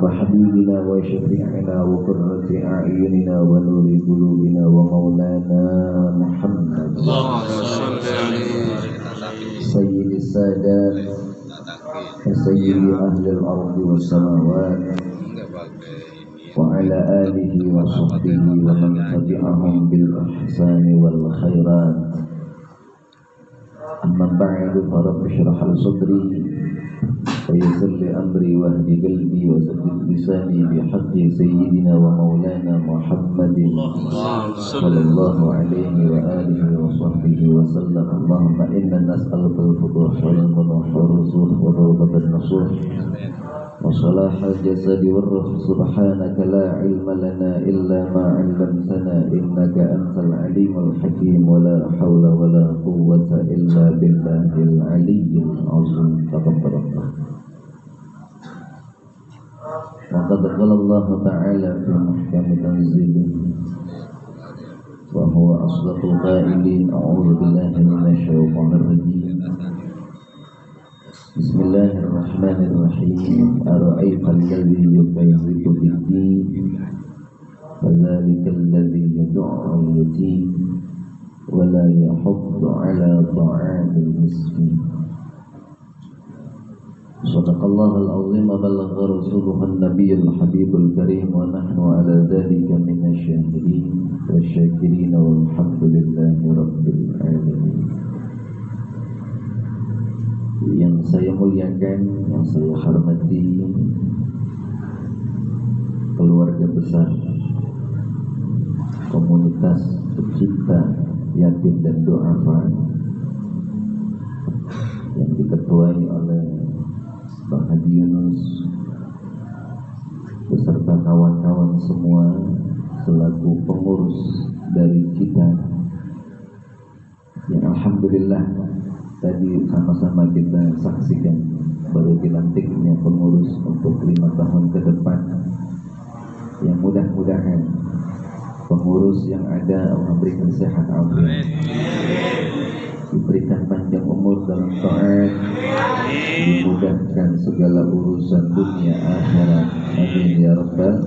وحبيبنا وشفيعنا وقرة أعيننا ونور قلوبنا ومولانا محمد سيد السادات وسيد أهل الأرض والسماوات وعلى آله وصحبه ومن تبعهم بالإحسان والخيرات أما بعد فرب اشرح لي صدري ويسر لي أمري واهد قلبي وسدد لساني بحق سيدنا ومولانا محمد صلى الله عليه وآله وصحبه وسلم. اللهم إنا نسألك الفتوح والفتوح والرسول وتوبة النصوح وصلاح الجسد والروح. سبحانك لا علم لنا إلا ما علمتنا إنك أنت العليم الحكيم ولا حول ولا قوة إلا بالله العلي العظيم. تقبل الله. وقد قال الله تعالى في محكم تنزيله وهو أصدق القائلين. أعوذ بالله من الشيطان الرجيم. بسم الله الرحمن الرحيم. أرأيت الذي يكذب بالدين فذلك الذي يدعو اليتيم ولا يحض على طعام المسكين. صدق الله العظيم وبلغ رسوله النبي الحبيب الكريم ونحن على ذلك من الشاهدين والشاكرين والحمد لله رب العالمين. Yang saya muliakan, yang saya hormati keluarga besar komunitas pecinta yatim dan du'afa yang diketuai oleh Bang Haji Yunus beserta kawan-kawan semua selaku pengurus dari kita yang alhamdulillah tadi sama-sama kita saksikan baru dilantiknya pengurus untuk 5 tahun ke depan. Yang mudah-mudahan pengurus yang ada Allah berikan sehat afiat, diberikan panjang umur dalam taat, dimudahkan segala urusan dunia akhirat. Amin ya rabbal.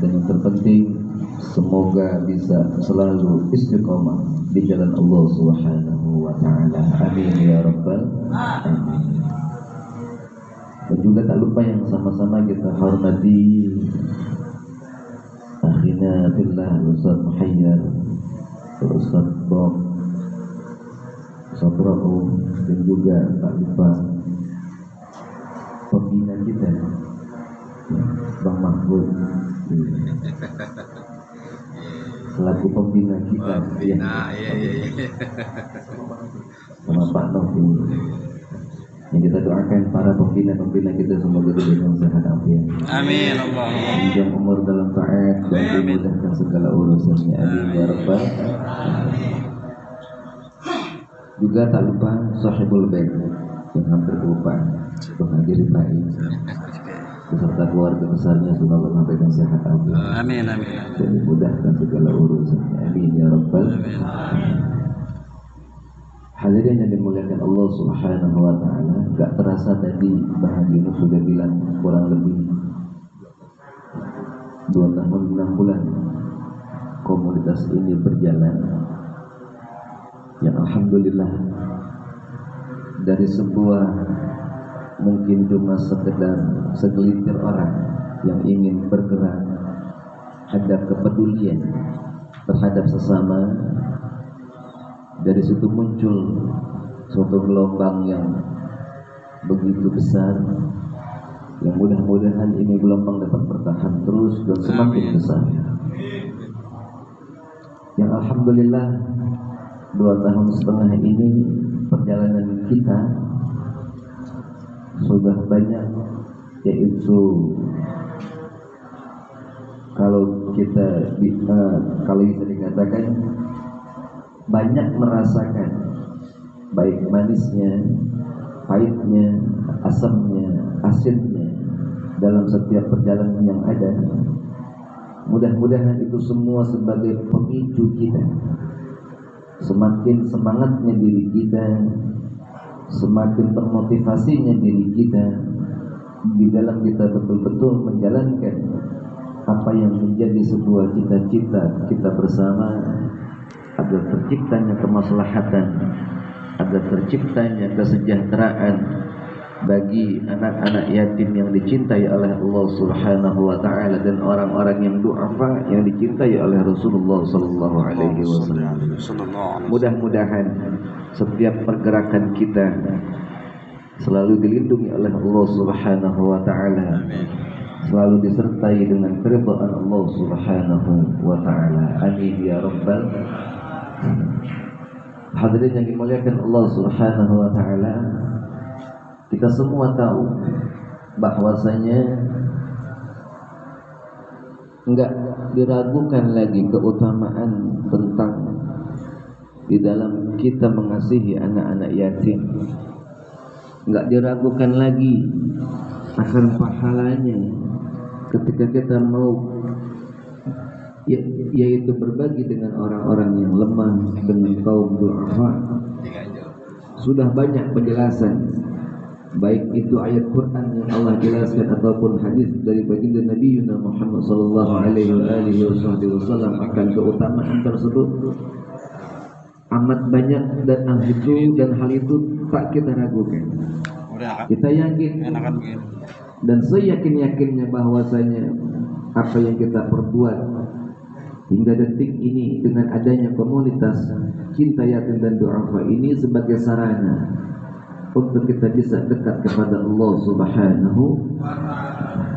Dan yang terpenting semoga bisa selalu istiqomah di jalan Allah Subhanahu wa taala. Amin ya rabbal alamin. Dan juga tak lupa yang sama-sama kita hormati akhina fillah Ustaz Muhayyar, Ustaz Bob, Ustaz Raul, dan juga tak lupa pembina kita Bang Mahfud selaku pembina kita sama Pak Novi. Yang kita doakan para pembina kita semoga diberikan sehat afiat. Amin. Allahumma. Panjang umur dalam taat dan dimudahkan segala urusannya. Amin ya rabbal alamin. Juga tak lupa sahibul bait yang hampir kelupaan, Bang Haji Rifai beserta keluarga besarnya semoga memberikan sehat afiat. Amin amin. Dan dimudahkan segala urusannya. Amin ya rabbal alamin. Hadirin yang dimuliakan Allah Subhanahu wa taala, gak terasa tadi Bang Haji Yunus sudah bilang kurang lebih 2 tahun 6 bulan komunitas ini berjalan. Yang alhamdulillah dari sebuah mungkin cuma sekedar segelintir orang yang ingin bergerak ada kepedulian terhadap sesama. Dari situ muncul suatu gelombang yang begitu besar, yang mudah-mudahan ini gelombang dapat bertahan terus dan semakin besar. Yang alhamdulillah 2,5 tahun ini perjalanan kita sudah banyak, yaitu kalau bisa dikatakan banyak merasakan baik manisnya, pahitnya, asamnya, asinnya dalam setiap perjalanan yang ada. Mudah-mudahan itu semua sebagai pemicu kita, semakin semangatnya diri kita, semakin termotivasinya diri kita di dalam kita betul-betul menjalankan apa yang menjadi sebuah cita-cita kita bersama, agar terciptanya kemaslahatan, agar terciptanya kesejahteraan bagi anak-anak yatim yang dicintai oleh Allah Subhanahu wa taala dan orang-orang yang du'afa yang dicintai oleh Rasulullah sallallahu alaihi wasallam. Mudah-mudahan setiap pergerakan kita selalu dilindungi oleh Allah Subhanahu wa taala, selalu disertai dengan keridhaan Allah Subhanahu wa taala. Amin ya rabbal alamin. Hadirin yang dimuliakan Allah Subhanahu wa taala, kita semua tahu bahwasanya enggak diragukan lagi keutamaan tentang di dalam kita mengasihi anak-anak yatim. Enggak diragukan lagi akan pahalanya ketika kita mau yaitu berbagi dengan orang-orang yang lemah, dengan kaum du'afa. Sudah banyak penjelasan, baik itu ayat Quran yang Allah jelaskan ataupun hadis dari baginda Nabi Muhammad sallallahu alaihi wasallam akan keutamaan tersebut. Amat banyak dan hal itu tak kita ragukan. Kita yakin dan seyakin-yakinnya bahwasanya apa yang kita perbuat hingga detik ini dengan adanya komunitas cinta yatim dan du'afa ini sebagai sarana untuk kita bisa dekat kepada Allah Subhanahu wa ta'ala.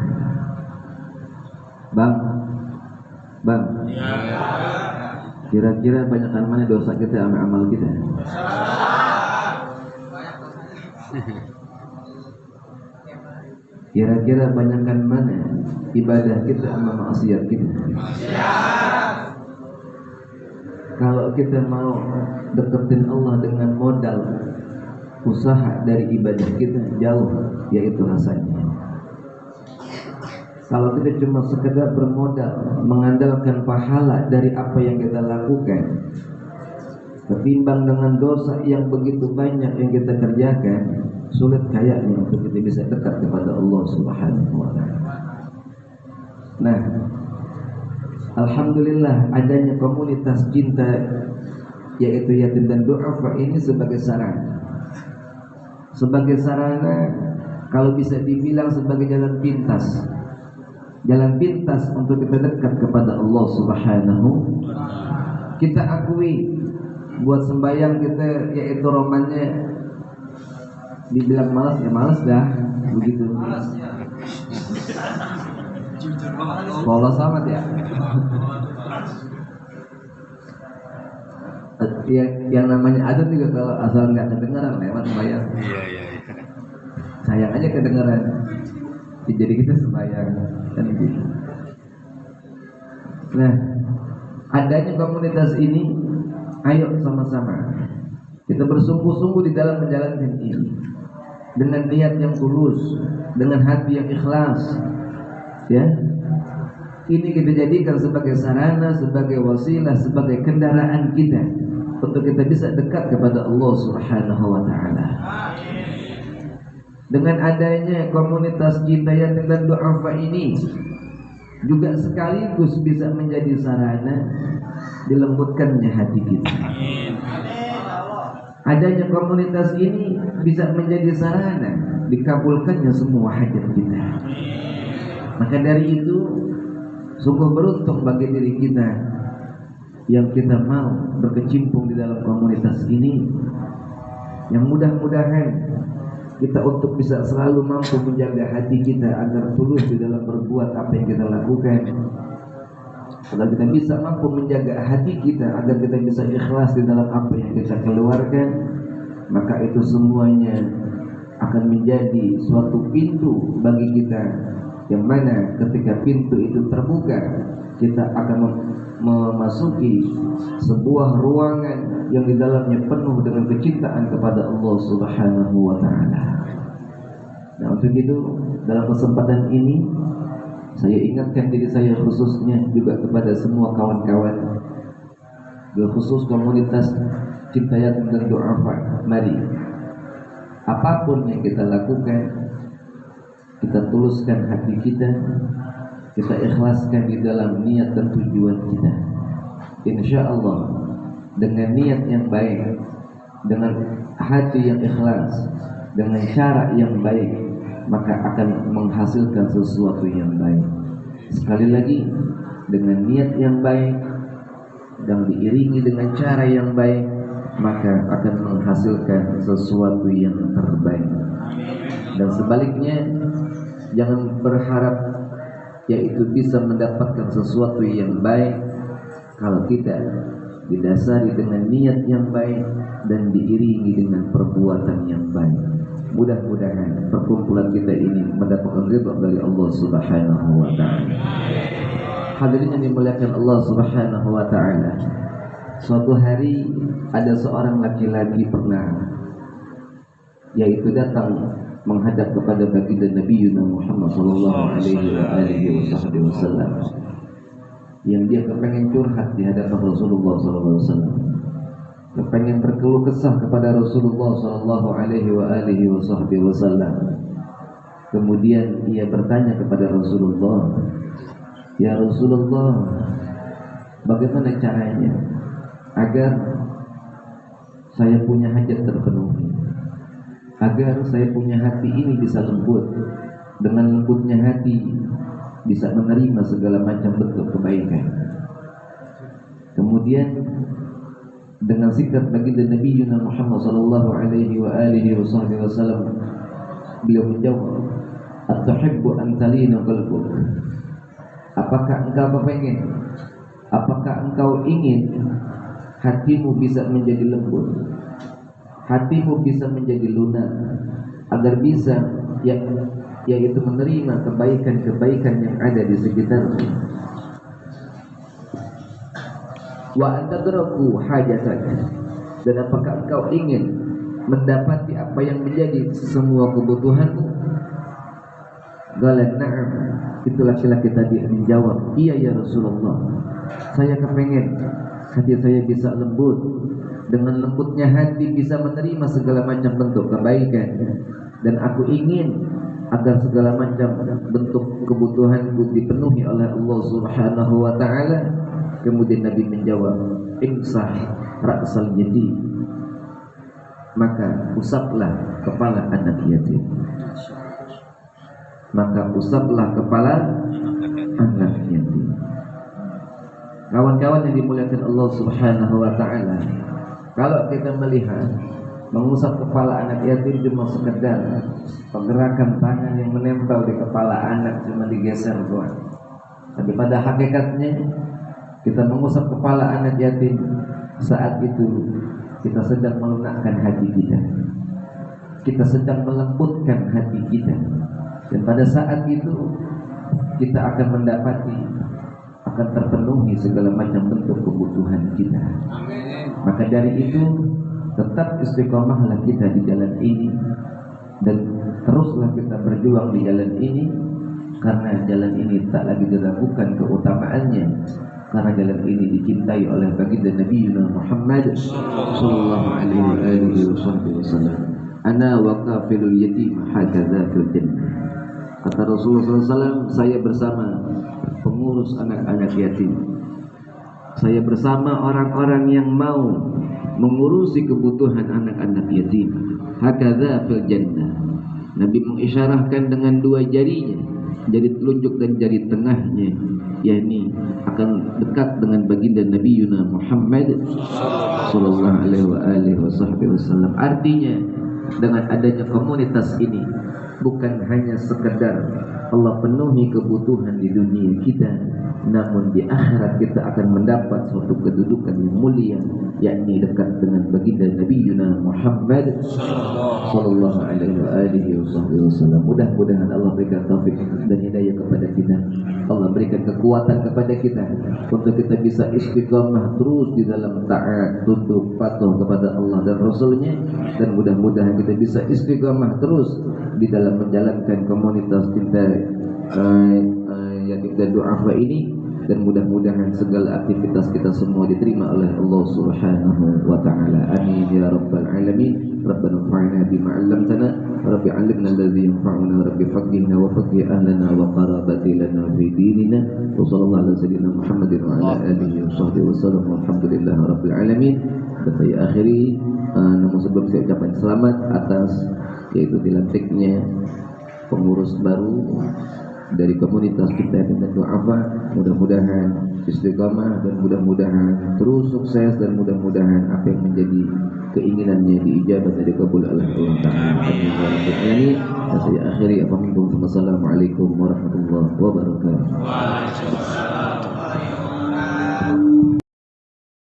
Bang. Kira-kira banyakkan mana dosa kita sama amal kita? Kira-kira banyakkan mana ibadah kita sama maksiat kita? Kalau kita mau deketin Allah dengan modal usaha dari ibadah kita jauh, yaitu rasanya. Kalau kita cuma sekedar bermodal mengandalkan pahala dari apa yang kita lakukan, ketimbang dengan dosa yang begitu banyak yang kita kerjakan, sulit kayaknya untuk kita bisa dekat kepada Allah Subhanahu wa ta'ala. Nah, alhamdulillah adanya komunitas cinta yaitu yatim dan du'afa ini sebagai sarana. Sebagai sarana, kalau bisa dibilang sebagai jalan pintas. Jalan pintas untuk kita dekat kepada Allah Subhanahu. Kita akui buat sembahyang kita yaitu romannya dibilang malas ya malas dah begitu. Polos amat ya. Yang namanya adan juga kalau asal nggak kedengaran lewat sembahyang. Iya. Sayang aja kedengaran. Jadi kita sembahyang kan gitu. Nah, adanya komunitas ini, ayo sama-sama kita bersungguh-sungguh di dalam menjalankan ini dengan niat yang tulus, dengan hati yang ikhlas. Ya, ini kita jadikan sebagai sarana, sebagai wasilah, sebagai kendaraan kita untuk kita bisa dekat kepada Allah Subhanahu wa ta'ala. Dengan adanya komunitas cinta yatim dan du'afa ini juga sekaligus bisa menjadi sarana dilembutkannya hati kita. Adanya komunitas ini bisa menjadi sarana dikabulkannya semua hajat kita. Maka dari itu sungguh beruntung bagi diri kita yang kita mau berkecimpung di dalam komunitas ini, yang mudah-mudahan kita untuk bisa selalu mampu menjaga hati kita agar tulus di dalam berbuat apa yang kita lakukan. Agar kita bisa mampu menjaga hati kita agar kita bisa ikhlas di dalam apa yang kita keluarkan, maka itu semuanya akan menjadi suatu pintu bagi kita, yang mana ketika pintu itu terbuka, kita akan memasuki sebuah ruangan yang di dalamnya penuh dengan kecintaan kepada Allah Subhanahu wa ta'ala. Nah, untuk itu dalam kesempatan ini saya ingatkan diri saya khususnya juga kepada semua kawan-kawan, khusus komunitas cinta yatim dan du'afa. Mari apapun yang kita lakukan, kita tuluskan hati kita ikhlaskan di dalam niat dan tujuan kita. Insya Allah dengan niat yang baik, dengan hati yang ikhlas, dengan cara yang baik, maka akan menghasilkan sesuatu yang baik. Sekali lagi, dengan niat yang baik dan diiringi dengan cara yang baik, maka akan menghasilkan sesuatu yang terbaik. Dan sebaliknya, jangan berharap yaitu bisa mendapatkan sesuatu yang baik kalau tidak didasari dengan niat yang baik dan diiringi dengan perbuatan yang baik. Mudah-mudahan perkumpulan kita ini mendapatkan ridha dari Allah Subhanahu wa taala. Hadirin yang dimuliakan Allah Subhanahu wa taala. Suatu hari ada seorang laki-laki pernah yaitu datang menghadap kepada baginda Nabi Muhammad sallallahu alaihi wasallam, yang dia kepengen curhat di hadapan Rasulullah sallallahu alaihi wasallam, kepengen berkeluh kesah kepada Rasulullah sallallahu alaihi wasallam. Kemudian ia bertanya kepada Rasulullah, "Ya Rasulullah, bagaimana caranya agar saya punya hajat terpenuhi? Agar saya punya hati ini bisa lembut, dengan lembutnya hati bisa menerima segala macam bentuk kebaikan." Kemudian dengan sikap baginda Nabi Muhammad sallallahu alaihi wasallam, beliau menjawab, "At-tuhibbu an talina qalbuk?" Apakah engkau berpengen? Apakah engkau ingin hatimu bisa menjadi lembut? Hatimu bisa menjadi lunak agar bisa yaitu menerima kebaikan-kebaikan yang ada di sekitarmu. Wa antadraku hajatak, dan apakah engkau ingin mendapati apa yang menjadi semua kebutuhanmu? Qala na'am. Itu laki-laki tadi menjawab, "Iya ya Rasulullah, saya kepengen hati saya bisa lembut, dengan lembutnya hati bisa menerima segala macam bentuk kebaikan, dan aku ingin agar segala macam bentuk kebutuhanku dipenuhi oleh Allah Subhanahu wa taala." Kemudian Nabi menjawab, "Imsah ra'sal yatim." Maka usaplah kepala anak yatim. Maka usaplah kepala anak yatim. Kawan-kawan yang dimuliakan Allah Subhanahu wa taala, kalau kita melihat mengusap kepala anak yatim cuma sekedar pergerakan tangan yang menempel di kepala anak, cuma digeser doang. Tapi pada hakikatnya kita mengusap kepala anak yatim, saat itu kita sedang melunakkan hati kita. Kita sedang melembutkan hati kita. Dan pada saat itu kita akan mendapati, akan terpenuhi segala macam bentuk kebutuhan kita. Maka dari itu tetap istiqomahlah kita di jalan ini, dan teruslah kita berjuang di jalan ini, karena jalan ini tak lagi diragukan keutamaannya, karena jalan ini dicintai oleh baginda Nabi Muhammad sallallahu alaihi wasallam. Ana wa kafilul yatim hakadza fil jannah. Kata Rasulullah SAW, saya bersama pengurus anak-anak yatim, saya bersama orang-orang yang mau mengurusi kebutuhan anak-anak yatim. Hakadza fil jannah. Nabi mengisyarahkan dengan dua jarinya, jari telunjuk dan jari tengahnya, yakni akan dekat dengan baginda Nabi Muhammad sallallahu alaihi wasallam. Artinya, dengan adanya komunitas ini, bukan hanya sekedar Allah penuhi kebutuhan di dunia kita, namun di akhirat kita akan mendapat suatu kedudukan yang mulia, yakni dekat dengan baginda Nabi Muhammad sallallahu alaihi wasallam. Mudah-mudahan Allah berikan taufik dan hidayah kepada kita. Allah berikan kekuatan kepada kita untuk kita bisa istiqamah terus di dalam taat, tunduk, patuh kepada Allah dan Rasulnya, dan mudah-mudahan kita bisa istiqamah terus di dalam menjalankan komunitas cinta yatim dan du'afa ini, dan mudah-mudahan segala aktivitas kita semua diterima oleh Allah Subhanahu wa taala. Amin ya rabbal alamin. Rabbana anfa'na bima 'allamtana, rabbi 'allimna alladhi yanfa'una, rabbi faqihna wa faqih ahlana wa qarabati lana fi dinina. Wa sallallahu ala sayyidina Muhammadin wa ala alihi wa sahbihi wasallam. Walhamdulillahi rabbil alamin. Dan saya akhiri namun sebelum saya ucapkan selamat atas yaitu dilantiknya pengurus baru dari komunitas kita dengan doa, mudah-mudahan istiqamah dan mudah-mudahan terus sukses dan mudah-mudahan apa yang menjadi keinginannya diijabah dan dikabul oleh Allah Ta'ala. Amin. Dan saya akhiri, Assalamualaikum warahmatullahi wabarakatuh.